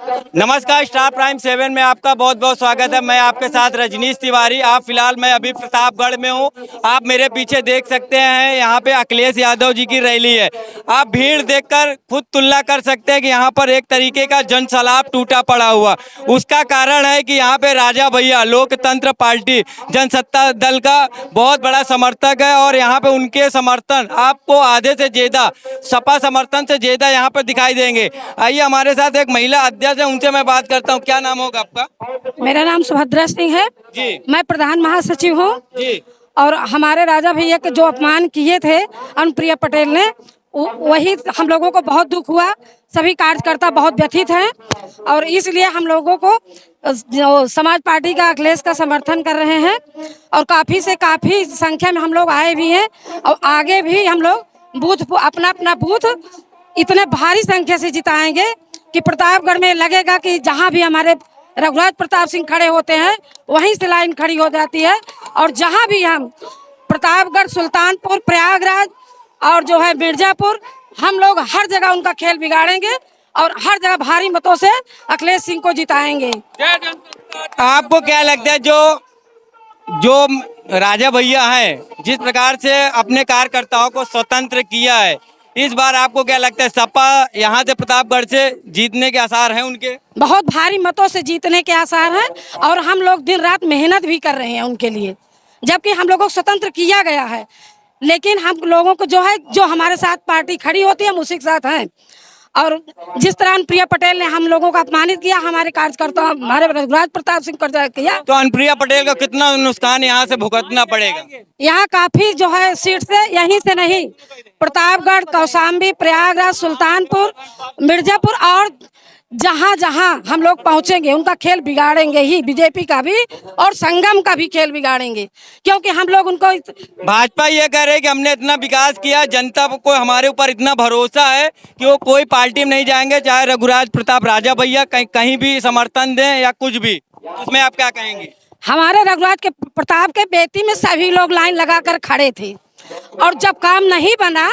नमस्कार, star prime 7 में आपका बहुत बहुत स्वागत है। मैं आपके साथ रजनीश तिवारी। आप फिलहाल मैं अभी प्रतापगढ़ में हूँ। आप मेरे पीछे देख सकते हैं, यहाँ पे अखिलेश यादव जी की रैली है। आप भीड़ देखकर खुद तुलना कर सकते हैं कि यहाँ पर एक तरीके का जनसैलाब टूटा पड़ा हुआ। उसका कारण है कि यहाँ पे राजा भैया लोकतंत्र पार्टी जनसत्ता दल का बहुत बड़ा समर्थक है और यहाँ पे उनके समर्थन आपको आधे से ज्यादा, सपा समर्थन से ज्यादा यहाँ पर दिखाई देंगे। आइए हमारे साथ एक महिला अध्यक्ष है, उनसे मैं बात करता हूँ। क्या नाम होगा आपका? मेरा नाम सुभद्रा सिंह है जी। मैं प्रधान महासचिव हूँ जी। और हमारे राजा भैया के जो अपमान किए थे अनुप्रिया पटेल ने, वही हम लोगों को बहुत दुख हुआ। सभी कार्यकर्ता बहुत व्यथित हैं और इसलिए हम लोगों को जो समाज पार्टी का अखिलेश का समर्थन कर रहे हैं और काफी से काफी संख्या में हम लोग आए भी हैं और आगे भी हम लोग बूथ अपना अपना बूथ इतने भारी संख्या से जिताएंगे कि प्रतापगढ़ में लगेगा कि जहां भी हमारे रघुराज प्रताप सिंह खड़े होते हैं वहीं से लाइन खड़ी हो जाती है। और जहां भी हम प्रतापगढ़, सुल्तानपुर, प्रयागराज और जो है मिर्जापुर, हम लोग हर जगह उनका खेल बिगाड़ेंगे और हर जगह भारी मतों से अखिलेश सिंह को जिताएंगे। आपको क्या लगता है जो राजा भैया हैं, जिस प्रकार से अपने कार्यकर्ताओं को स्वतंत्र किया है, इस बार आपको क्या लगता है सपा यहाँ से प्रतापगढ़ से जीतने के आसार हैं उनके? बहुत भारी मतों से जीतने के आसार हैं और हम लोग दिन रात मेहनत भी कर रहे हैं उनके लिए, जबकि हम लोगों को स्वतंत्र किया गया है। लेकिन हम लोगों को जो है, जो हमारे साथ पार्टी खड़ी होती है हम उसी के साथ हैं। और जिस तरह अनुप्रिया पटेल ने हम लोगों को अपमानित किया, हमारे कार्यकर्ता हमारे रघुराज प्रताप सिंह कर किया, तो अनुप्रिया पटेल का कितना नुकसान यहाँ से भुगतना पड़ेगा? यहाँ काफी जो है सीट से, यहीं से नहीं, प्रतापगढ़, कौशाम्बी, प्रयागराज, सुल्तानपुर, मिर्जापुर और जहाँ जहाँ हम लोग पहुँचेंगे उनका खेल बिगाड़ेंगे ही। बीजेपी का भी और संगम का भी खेल बिगाड़ेंगे, क्योंकि हम लोग उनको भाजपा ये कह रहे हैं कि हमने इतना विकास किया, जनता को हमारे ऊपर इतना भरोसा है कि वो कोई पार्टी में नहीं जाएंगे, चाहे रघुराज प्रताप राजा भैया कहीं भी समर्थन दें या कुछ भी। उसमें आप क्या कहेंगे? हमारे रघुराज के प्रताप के बेटी में सभी लोग लाइन लगाकर खड़े थे और जब काम नहीं बना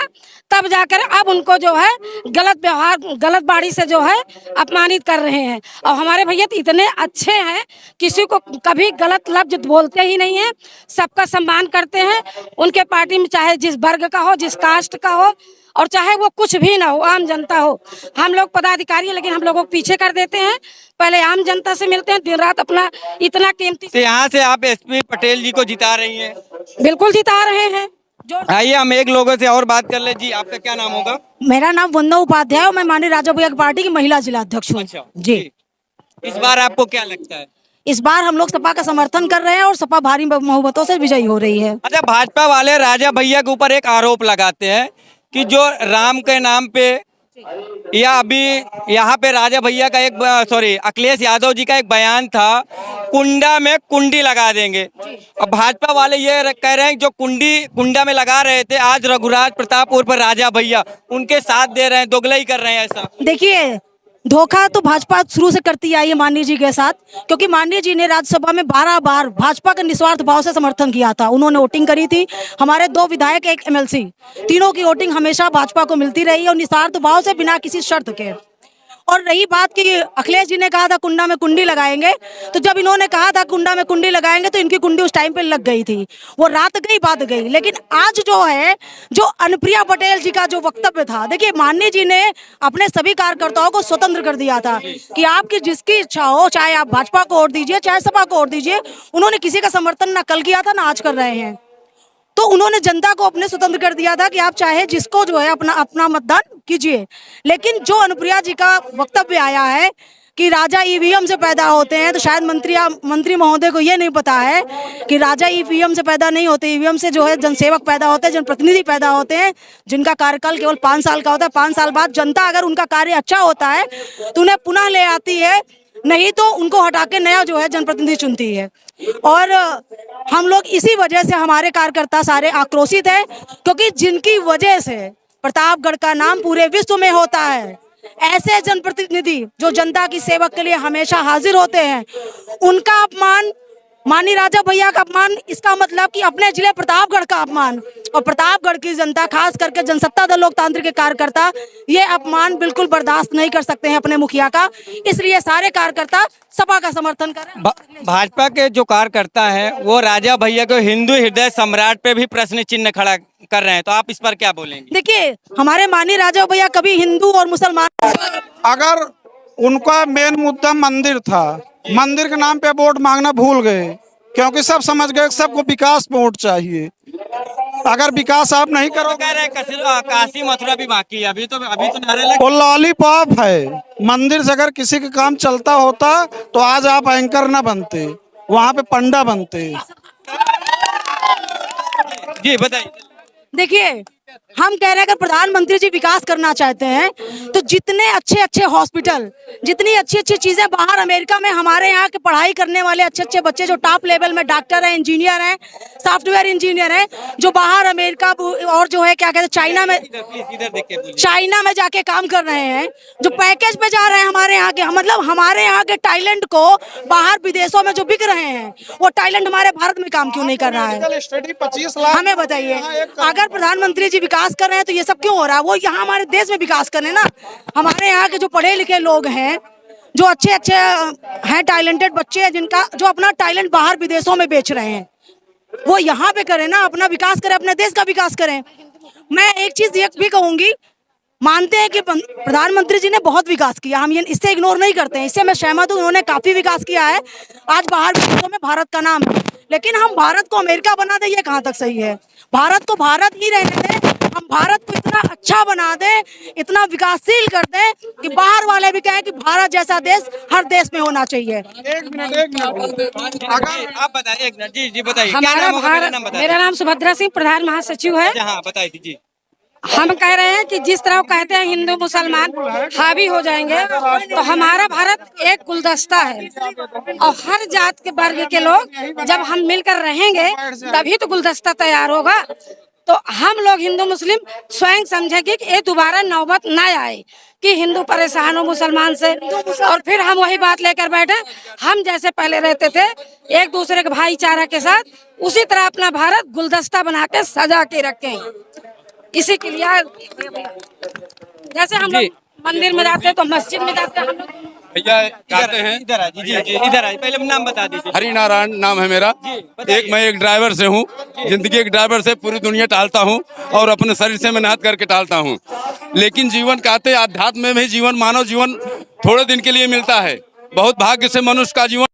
तब जाकर अब उनको जो है गलत व्यवहार, गलत बाड़ी से जो है अपमानित कर रहे हैं। और हमारे भैया तो इतने अच्छे हैं, किसी को कभी गलत लफ्ज बोलते ही नहीं है, सबका सम्मान करते हैं। उनके पार्टी में चाहे जिस वर्ग का हो, जिस कास्ट का हो और चाहे वो कुछ भी ना हो, आम जनता हो। हम लोग पदाधिकारी हैं लेकिन हम लोगों को पीछे कर देते हैं, पहले आम जनता से मिलते हैं, दिन रात अपना इतना कीमती। तो यहाँ से आप एसपी पटेल जी को जिता रही हैं? बिल्कुल जिता रहे हैं। आइए हम एक लोगों से और बात कर ले। जी, आपका क्या नाम होगा? मेरा नाम वंदना उपाध्याय और मैं माननीय राजा भैया की पार्टी की महिला जिला अध्यक्ष हूँ। अच्छा जी। इस बार आपको क्या लगता है? इस बार हम लोग सपा का समर्थन कर रहे हैं और सपा भारी बहुमतों से विजयी हो रही है। अच्छा, भाजपा वाले राजा भैया के ऊपर एक आरोप लगाते हैं कि जो राम के नाम पे या अभी यहाँ पे राजा भैया का अखिलेश यादव जी का एक बयान था, कुंडा में कुंडी लगा देंगे। अब भाजपा वाले ये कह रहे हैं जो कुंडा में लगा रहे थे, आज रघुराज प्रताप उर्फ राजा भैया उनके साथ दे रहे हैं, दोगलाई कर रहे हैं। ऐसा देखिए, धोखा तो भाजपा शुरू से करती आई है माननीय जी के साथ, क्योंकि माननीय जी ने राज्यसभा में 12 बार भाजपा का निस्वार्थ भाव से समर्थन किया था। उन्होंने वोटिंग करी थी, हमारे 2 विधायक, 1 एमएलसी, तीनों की वोटिंग हमेशा भाजपा को मिलती रही और निस्वार्थ भाव से, बिना किसी शर्त के। और रही बात कि अखिलेश जी ने कहा था कुंडा में कुंडी लगाएंगे, तो जब इन्होंने कहा था कुंडा में कुंडी लगाएंगे तो इनकी कुंडी उस टाइम पे लग गई थी, वो रात गई बात गई। लेकिन आज जो है, जो अनुप्रिया पटेल जी का जो वक्तव्य था, देखिए माननीय जी ने अपने सभी कार्यकर्ताओं को स्वतंत्र कर दिया था कि आपकी जिसकी इच्छा हो, चाहे आप भाजपा को वोट दीजिए, चाहे सपा को वोट दीजिए। उन्होंने किसी का समर्थन ना कल किया था ना आज कर रहे हैं। तो उन्होंने जनता को अपने स्वतंत्र कर दिया था कि आप चाहे जिसको जो है अपना मतदान कीजिए। लेकिन जो अनुप्रिया जी का वक्तव्य आया है कि राजा ईवीएम से पैदा होते हैं, तो शायद मंत्री महोदय को ये नहीं पता है कि राजा ईवीएम से पैदा नहीं होते। ईवीएम से जो है जनसेवक पैदा होते हैं, जनप्रतिनिधि पैदा होते हैं, जिनका कार्यकाल केवल 5 साल का होता है। 5 साल बाद जनता अगर उनका कार्य अच्छा होता है तो उन्हें पुनः ले आती है, नहीं तो उनको हटा के नया जो है जनप्रतिनिधि चुनती है। और हम लोग इसी वजह से, हमारे कार्यकर्ता सारे आक्रोशित हैं, क्योंकि जिनकी वजह से प्रतापगढ़ का नाम पूरे विश्व में होता है, ऐसे जनप्रतिनिधि जो जनता की सेवा के लिए हमेशा हाजिर होते हैं, उनका अपमान माननीय राजा भैया का अपमान, इसका मतलब कि अपने जिले प्रतापगढ़ का अपमान, और प्रतापगढ़ की जनता, खास करके जनसत्ता दल लोकतांत्रिक के कार्यकर्ता, ये अपमान बिल्कुल बर्दाश्त नहीं कर सकते हैं अपने मुखिया का। इसलिए सारे कार्यकर्ता सपा का समर्थन करें। भाजपा के जो कार्यकर्ता हैं वो राजा भैया को हिंदू हृदय सम्राट पे भी प्रश्न चिन्ह खड़ा कर रहे हैं, तो आप इस पर क्या बोलेंगे? देखिए, हमारे माननीय राजा भैया कभी हिंदू और मुसलमान, अगर उनका मेन मुद्दा मंदिर था, मंदिर के नाम पे वोट मांगना भूल गए, क्योंकि सब समझ गए सबको विकास पे वोट चाहिए। अगर विकास आप नहीं तो करोगे, कह रहे हैं काशी मथुरा भी बाकी है, अभी तो नारे लगे। वो लॉलीपॉप है। मंदिर से अगर किसी का काम चलता होता तो आज आप एंकर ना बनते, वहाँ पे पंडा बनते। जी बताइए। देखिए, हम कह रहे हैं अगर प्रधानमंत्री जी विकास करना चाहते हैं तो जितने अच्छे अच्छे हॉस्पिटल, जितनी अच्छी अच्छी चीजें बाहर अमेरिका में हमारे यहाँ के पढ़ाई करने वाले अच्छे अच्छे बच्चे जो टॉप लेवल में डॉक्टर हैं, इंजीनियर हैं, सॉफ्टवेयर इंजीनियर हैं, जो बाहर अमेरिका और जो है क्या कहते हैं चाइना में जाके काम कर रहे हैं, जो पैकेज पे जा रहे हैं हमारे यहाँ के, मतलब हमारे यहाँ के टैलेंट को बाहर विदेशों में जो बिक रहे हैं, वो टैलेंट हमारे भारत में काम क्यों नहीं कर रहा है? स्टडी 25 लाख। हमें बताइए, अगर प्रधानमंत्री जी विकास कर रहे हैं तो ये सब क्यों हो रहा है? वो यहाँ हमारे देश में विकास करें ना। हमारे यहाँ के जो पढ़े लिखे लोग हैं, जो अच्छे अच्छे हैं, टैलेंटेड बच्चे हैं, जिनका जो अपना टैलेंट बाहर विदेशों में बेच रहे हैं, वो यहाँ पे करें ना, अपना विकास करें, अपने देश का विकास करें। मैं एक चीज ये भी कहूंगी, मानते हैं कि प्रधानमंत्री जी ने बहुत विकास किया, हम ये इससे इग्नोर नहीं करते हैं, इससे मैं सहमत हूँ, उन्होंने काफी विकास किया है। आज बाहर विदेशों में भारत का नाम है, लेकिन हम भारत को अमेरिका बना दें, ये कहाँ तक सही है? भारत को भारत ही रहने दें, हम भारत को इतना अच्छा बना दें, इतना विकासशील कर दें कि बाहर वाले भी कहें कि भारत जैसा देश हर देश में होना चाहिए। एक मिनट अगर आप बताइए, एक मिनट। जी जी बताइए। क्या हमारा नाम होगा? मेरा नाम भारत, बताइए। मेरा नाम सुभद्रा सिंह, प्रधान महासचिव है। हाँ बताइए जी। हम कह रहे हैं कि जिस तरह कहते हैं हिंदू मुसलमान हावी हो जाएंगे, तो हमारा भारत एक गुलदस्ता है, और हर जात के वर्ग के लोग जब हम मिलकर रहेंगे तभी तो गुलदस्ता तैयार होगा। तो हम लोग हिंदू मुस्लिम स्वयं समझेंगे कि ये दोबारा नौबत न आए कि हिंदू परेशान हो मुसलमान से, और फिर हम वही बात लेकर बैठे। हम जैसे पहले रहते थे एक दूसरे के भाईचारा के साथ, उसी तरह अपना भारत गुलदस्ता बना के सजा के रखें। इसी के लिए जैसे हम लोग मंदिर में जाते हैं तो मस्जिद में जाते हैं, हम लोग भैया कहते हैं। इधर आ जी जी इधर आ, पहले नाम बता दीजिए। हरि नारायण नाम है मेरा। मैं एक ड्राइवर से हूँ, जिंदगी एक ड्राइवर से पूरी दुनिया टालता हूँ और अपने शरीर से मेहनत करके टालता हूँ। लेकिन जीवन कहते, आध्यात्म में भी जीवन, मानव जीवन थोड़े दिन के लिए मिलता है। बहुत भाग्य से मनुष्य का जीवन